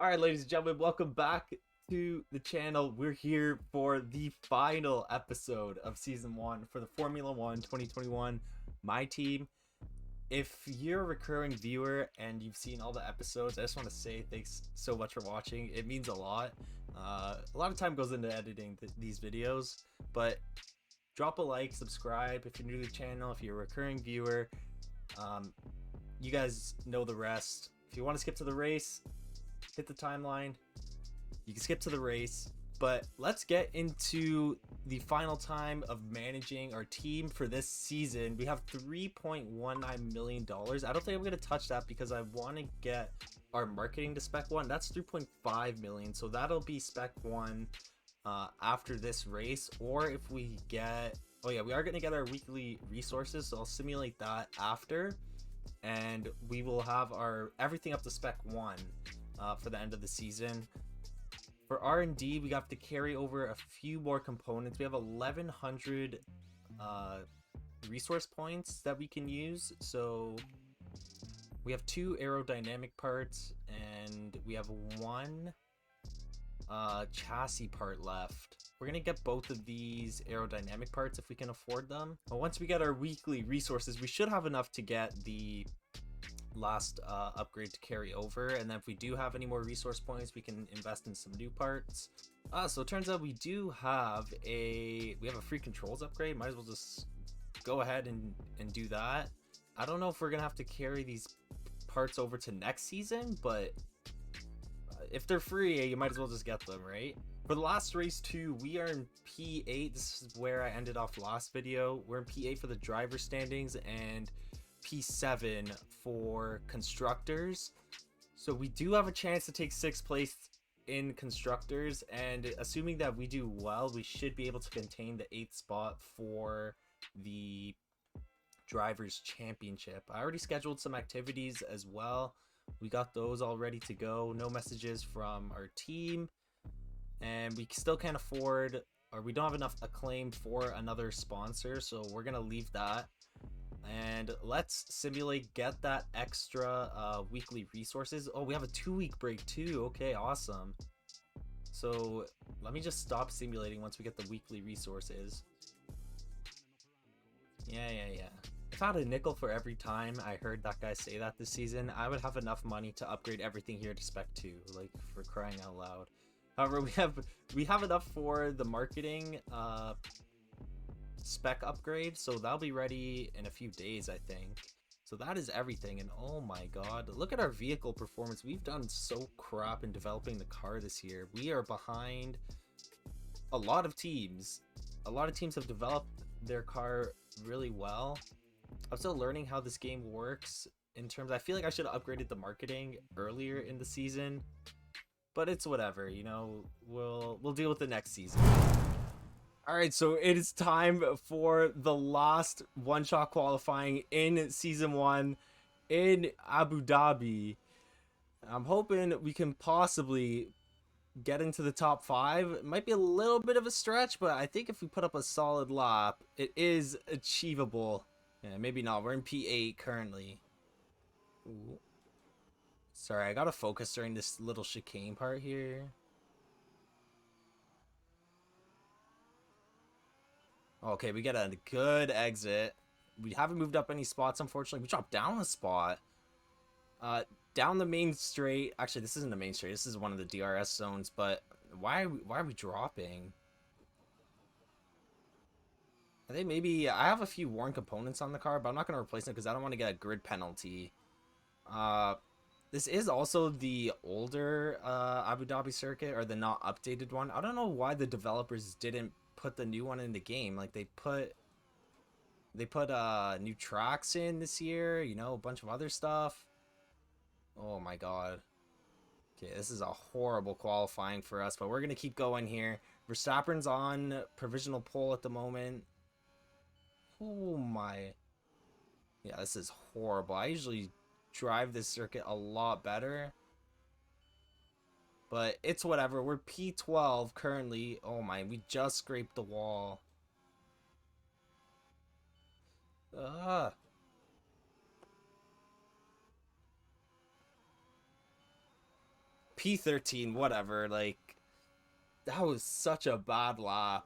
Alright, ladies and gentlemen, welcome back to the channel. We're here for the final episode of Season 1 for the Formula 1 2021 My Team. If you're a recurring viewer and you've seen all the episodes, I just want to say thanks so much for watching. It means a lot. A lot of time goes into editing these videos, but drop a like, subscribe if you're new to the channel, if you're a recurring viewer. You guys know the rest. If you want to skip to the race, hit the timeline. You can skip to the race, but let's get into the final time of managing our team for this season. We have $3.19 million. I don't think I'm going to touch that because I want to get our marketing to spec 1. That's 3.5 million, so that'll be spec 1 after this race. Or if we get, oh yeah, we are going to get our weekly resources, so I'll simulate that after, and we will have our everything up to spec 1 for the end of the season. For R&D, we have to carry over a few more components. We have 1,100 resource points that we can use. So we have 2 aerodynamic parts, and we have 1 chassis part left. We're gonna get both of these aerodynamic parts if we can afford them. But once we get our weekly resources, we should have enough to get the last upgrade to carry over, and then if we do have any more resource points, we can invest in some new parts. So it turns out we have a free controls upgrade. Might as well just go ahead and do that. I don't know if we're gonna have to carry these parts over to next season, but if they're free, you might as well just get them, right? For the last race too, we are in P8. This is where I ended off last video. We're in P8 for the driver standings and P7 for constructors. So we do have a chance to take 6th place in constructors, and assuming that we do well, we should be able to contain the 8th spot for the drivers championship. I already scheduled some activities as well. We got those all ready to go. No messages from our team, and we still can't afford, or we don't have enough acclaim for another sponsor, so we're gonna leave that. And let's simulate get that extra weekly resources. Oh, we have a 2-week break too. Okay, awesome. So let me just stop simulating once we get the weekly resources. Yeah. If I had a nickel for every time I heard that guy say that this season, I would have enough money to upgrade everything here to spec 2, like, for crying out loud. However, we have enough for the marketing spec upgrade, so that'll be ready in a few days, I think. So that is everything, and oh my god, look at our vehicle performance. We've done so crap in developing the car this year. We are behind a lot of teams. A lot of teams have developed their car really well. I'm still learning how this game works in terms, I feel like I should have upgraded the marketing earlier in the season, but it's whatever, you know. We'll deal with the next season. Alright, so it is time for the last one-shot qualifying in Season 1 in Abu Dhabi. I'm hoping we can possibly get into the top 5. It might be a little bit of a stretch, but I think if we put up a solid lap, it is achievable. Yeah, maybe not. We're in P8 currently. Ooh. Sorry, I gotta focus during this little chicane part here. Okay, we get a good exit. We haven't moved up any spots, unfortunately. We dropped down a spot. Down the main straight. Actually, this isn't the main straight. This is one of the DRS zones, but why are we dropping? I think maybe I have a few worn components on the car, but I'm not going to replace them because I don't want to get a grid penalty. This is also the older Abu Dhabi circuit, or the not updated one. I don't know why the developers didn't put the new one in the game. Like, they put new tracks in this year, you know, a bunch of other stuff. Oh my god. Okay, this is a horrible qualifying for us, but we're gonna keep going here. Verstappen's on provisional pole at the moment. Oh my. Yeah, this is horrible. I usually drive this circuit a lot better, but it's whatever. We're P12 currently. Oh my, we just scraped the wall. P13, whatever. Like, that was such a bad lap.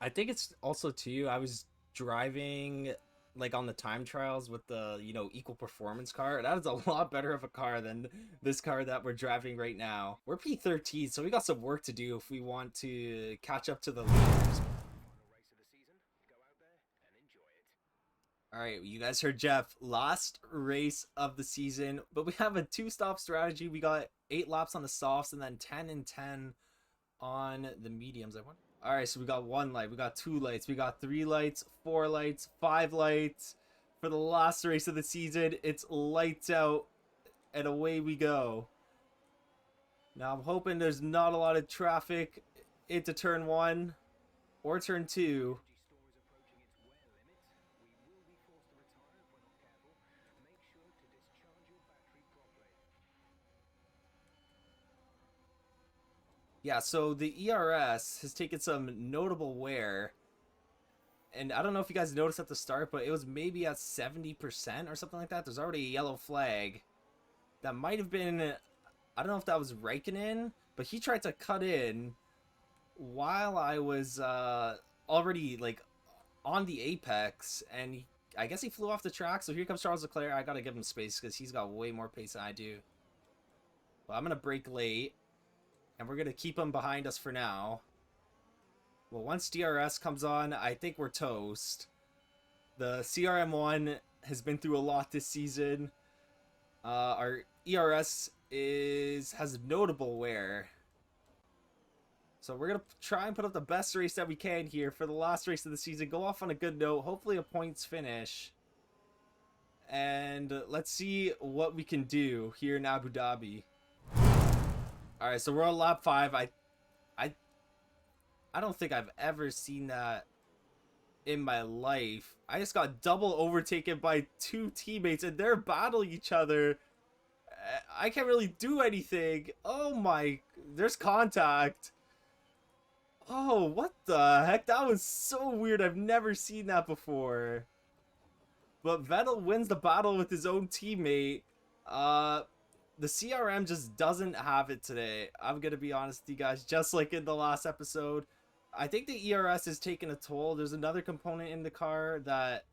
I think it's also too, I was driving like on the time trials with the, you know, equal performance car. That is a lot better of a car than this car that we're driving right now. We're P13, so we got some work to do if we want to catch up to the leaders. All right, you guys heard Jeff. Last race of the season, but we have a 2-stop strategy. We got 8 laps on the softs and then 10 and 10 on the mediums. All right, so we got 1 light, we got 2 lights, we got 3 lights, 4 lights, 5 lights. For the last race of the season, it's lights out and away we go. Now I'm hoping there's not a lot of traffic into turn 1 or turn 2. Yeah, so the ERS has taken some notable wear. And I don't know if you guys noticed at the start, but it was maybe at 70% or something like that. There's already a yellow flag. That might have been, I don't know if that was Raikkonen, but he tried to cut in while I was already like on the apex, and I guess he flew off the track. So here comes Charles Leclerc. I gotta give him space because he's got way more pace than I do. But I'm gonna brake late. And we're going to keep them behind us for now. Well, once DRS comes on, I think we're toast. The CRM1 has been through a lot this season. Our ERS has notable wear. So we're going to try and put up the best race that we can here for the last race of the season. Go off on a good note. Hopefully a points finish. And let's see what we can do here in Abu Dhabi. All right, so we're on lap 5. I don't think I've ever seen that in my life. I just got double overtaken by 2 teammates, and they're battling each other. I can't really do anything. Oh my, there's contact. Oh, what the heck? That was so weird. I've never seen that before. But Vettel wins the battle with his own teammate. The CRM just doesn't have it today. I'm going to be honest with you guys, just like in the last episode. I think the ERS is taking a toll. There's another component in the car that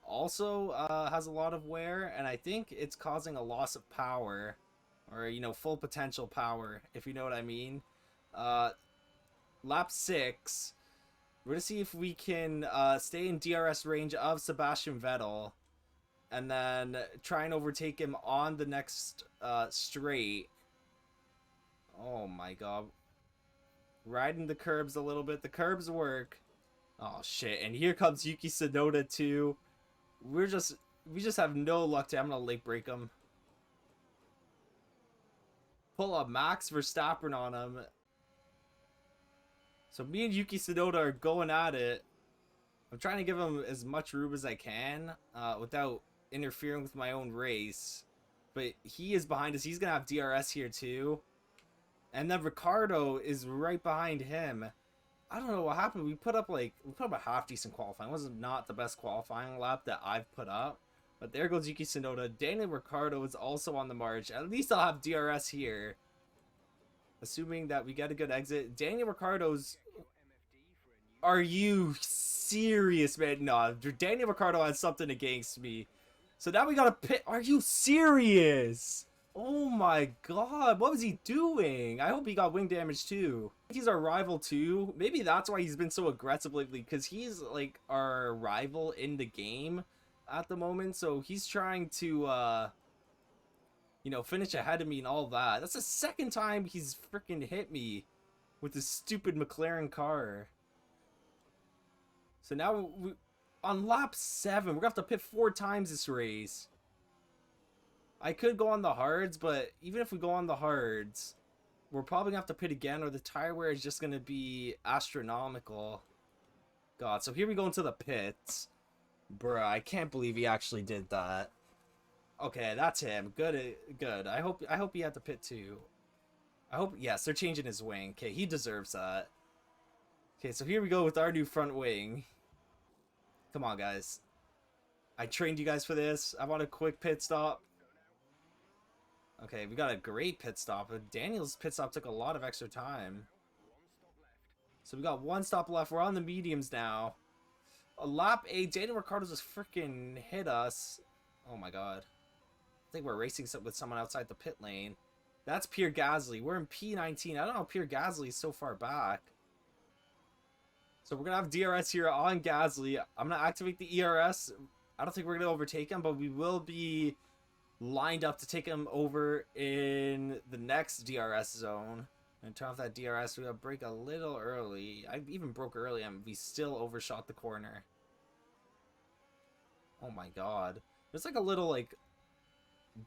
also has a lot of wear, and I think it's causing a loss of power, or, you know, full potential power, if you know what I mean. Lap 6, we're going to see if we can stay in DRS range of Sebastian Vettel, and then try and overtake him on the next straight. Oh my god. Riding the curbs a little bit. The curbs work. Oh shit. And here comes Yuki Tsunoda too. We just have no luck today. I'm gonna late break him. Pull up Max Verstappen on him. So me and Yuki Tsunoda are going at it. I'm trying to give him as much room as I can without interfering with my own race, but he is behind us. He's gonna have DRS here too, and then Ricardo is right behind him. I don't know what happened. We put up a half decent qualifying. It was not the best qualifying lap that I've put up, but there goes Yuki Tsunoda. Daniel Ricciardo is also on the march. At least I'll have DRS here, assuming that we get a good exit. Daniel Ricciardo's. Are you serious, man? No, Daniel Ricciardo has something against me. So now we gotta pit. Are you serious? Oh my god, what was he doing? I hope he got wing damage too. He's our rival too. Maybe that's why he's been so aggressive lately, because he's like our rival in the game at the moment. So he's trying to, you know, finish ahead of me and all that. That's the second time he's freaking hit me with this stupid McLaren car. So now on lap 7, we're gonna have to pit 4 times this race. I could go on the hards, but even if we go on the hards, we're probably gonna have to pit again, or the tire wear is just gonna be astronomical. God, so here we go into the pits. Bruh, I can't believe he actually did that. Okay, that's him. Good, good. I hope he had to pit too. I hope, yes, they're changing his wing. Okay, he deserves that. Okay, so here we go with our new front wing. Come on, guys. I trained you guys for this. I want a quick pit stop. Okay, we got a great pit stop. Daniel's pit stop took a lot of extra time. So we got one stop left. We're on the mediums now. A lap 8. Daniel Ricciardo just freaking hit us. Oh my god. I think we're racing with someone outside the pit lane. That's Pierre Gasly. We're in P19. I don't know how Pierre Gasly is so far back. So we're going to have DRS here on Gasly. I'm going to activate the ERS. I don't think we're going to overtake him, but we will be lined up to take him over in the next DRS zone. And turn off that DRS. We're going to brake a little early. I even broke early and we still overshot the corner. Oh my god. There's like a little like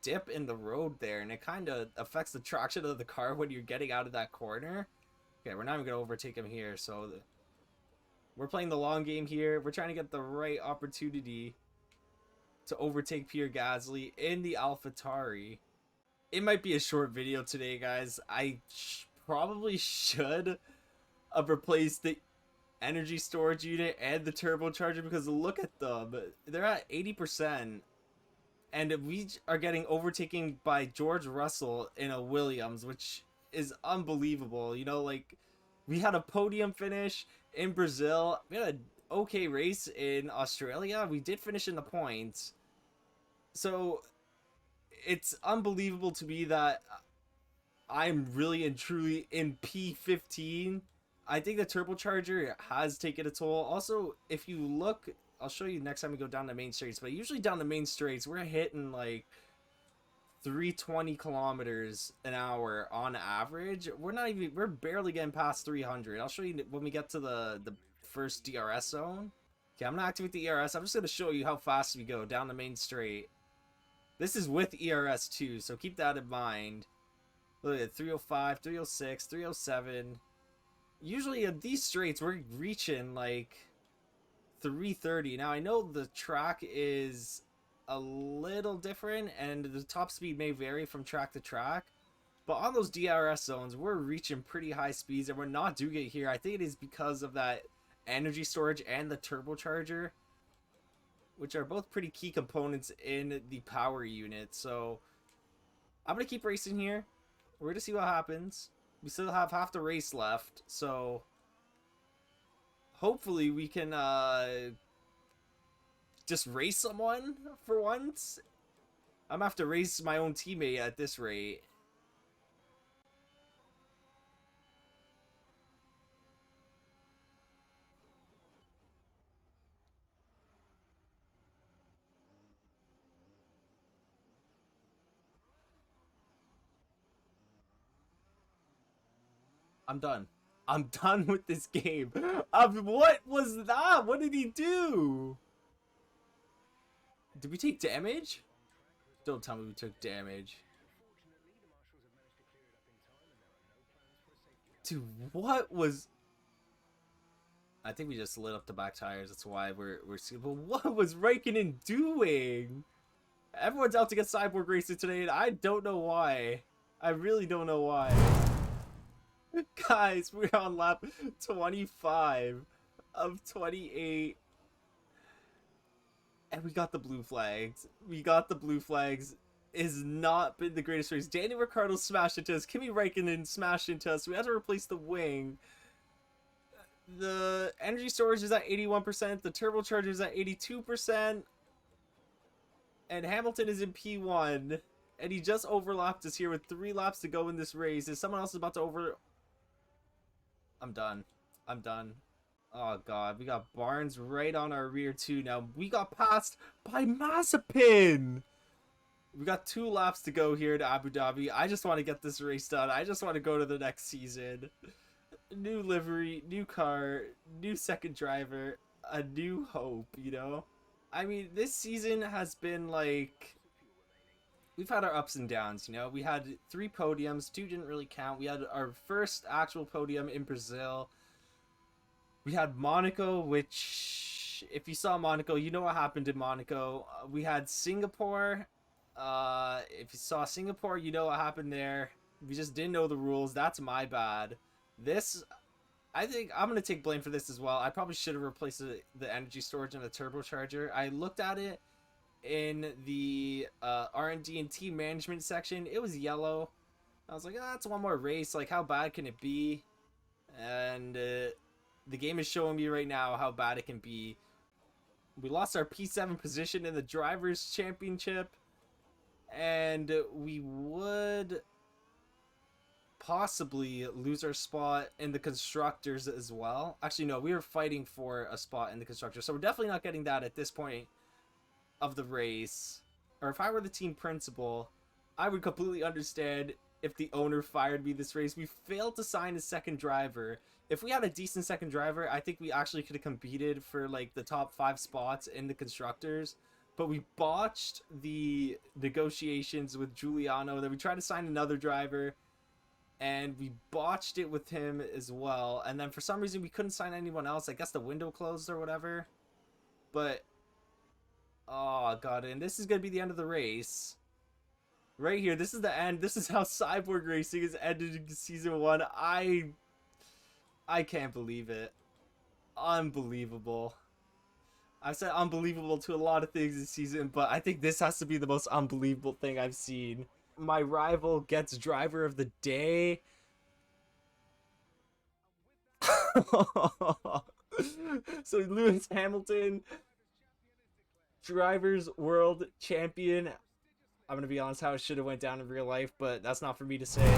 dip in the road there, and it kind of affects the traction of the car when you're getting out of that corner. Okay, we're not even going to overtake him here, so we're playing the long game here. We're trying to get the right opportunity to overtake Pierre Gasly in the AlphaTauri. It might be a short video today, guys. I probably should have replaced the energy storage unit and the turbocharger, because look at them. They're at 80%. And we are getting overtaken by George Russell in a Williams, which is unbelievable. You know, like, we had a podium finish in Brazil. We had an okay race in Australia. We did finish in the points. So it's unbelievable to me that I'm really and truly in P15. I think the turbocharger has taken a toll. Also, if you look, I'll show you next time we go down the main straights, but usually down the main straights, we're hitting like 320 kilometers an hour on average. We're barely getting past 300. I'll show you when we get to the first DRS zone. Okay, I'm gonna activate the ERS. I'm just gonna show you how fast we go down the main straight. This is with ERS too, so keep that in mind. Look at 305, 306, 307. Usually at these straights, we're reaching like 330. Now I know the track is a little different and the top speed may vary from track to track, but on those DRS zones we're reaching pretty high speeds, and we're not doing it here. I think it is because of that energy storage and the turbocharger, which are both pretty key components in the power unit. So I'm gonna keep racing here. We're gonna see what happens. We still have half the race left, so hopefully we can just race someone for once. I'm gonna have to race my own teammate at this rate. I'm done. I'm done with this game. What was that? What did he do? Did we take damage? Don't tell me we took damage. Dude, what was... I think we just lit up the back tires. That's why we're but what was Raikkonen doing? Everyone's out to get Cyborg Racing today, and I don't know why. I really don't know why. Guys, we're on lap 25 of 28. And we got the blue flags. We got the blue flags. It's not been the greatest race. Daniel Ricciardo smashed into us. Kimi Raikkonen smashed into us. We had to replace the wing. The energy storage is at 81%. The turbocharger is at 82%. And Hamilton is in P1. And he just overlapped us here with 3 laps to go in this race. Is someone else about to over... I'm done. I'm done. Oh god, we got Barnes right on our rear too. Now we got passed by Mazepin. We got 2 laps to go here to Abu Dhabi. I just want to get this race done. I just want to go to the next season. New livery, new car, new second driver, a new hope, you know? I mean, this season has been like... We've had our ups and downs, you know? We had 3 podiums, 2 didn't really count. We had our first actual podium in Brazil. We had Monaco, which, if you saw Monaco, you know what happened in Monaco. We had Singapore. If you saw Singapore, you know what happened there. We just didn't know the rules. That's my bad. This, I think I'm going to take blame for this as well. I probably should have replaced the energy storage and the turbocharger. I looked at it. in the R&D and team management section, it was yellow. I was like, oh, that's one more race. Like, how bad can it be? And the game is showing me right now how bad it can be. We lost our P7 position in the Drivers' Championship, and we would possibly lose our spot in the Constructors as well. Actually, no, we were fighting for a spot in the Constructors, so we're definitely not getting that at this point of the race. Or if I were the team principal, I would completely understand if the owner fired me this race. We failed to sign a second driver. If we had a decent second driver, I think we actually could have competed for like the top 5 spots in the Constructors. But we botched the negotiations with Giuliano. Then we tried to sign another driver, and we botched it with him as well. And then for some reason we couldn't sign anyone else. I guess the window closed or whatever. But oh god, and this is gonna be the end of the race. Right here, this is the end. This is how Cyborg Racing is ended in season 1. I can't believe it. Unbelievable. I've said unbelievable to a lot of things this season, but I think this has to be the most unbelievable thing I've seen. My rival gets driver of the day. So Lewis Hamilton, drivers world champion. I'm gonna be honest, how it should have went down in real life, but that's not for me to say.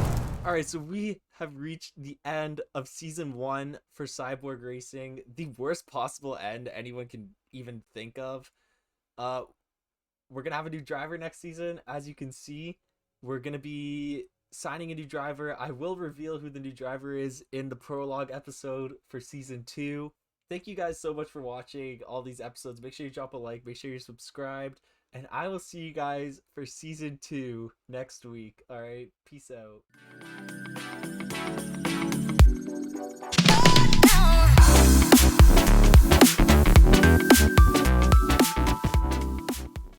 All right, so we have reached the end of season 1 for Cyborg Racing, the worst possible end anyone can even think of. We're gonna have a new driver next season, as you can see. We're gonna be signing a new driver. I will reveal who the new driver is in the prologue episode for season 2. Thank you guys so much for watching all these episodes. Make sure you drop a like, make sure you're subscribed, and I will see you guys for season 2 next week. All right, peace out.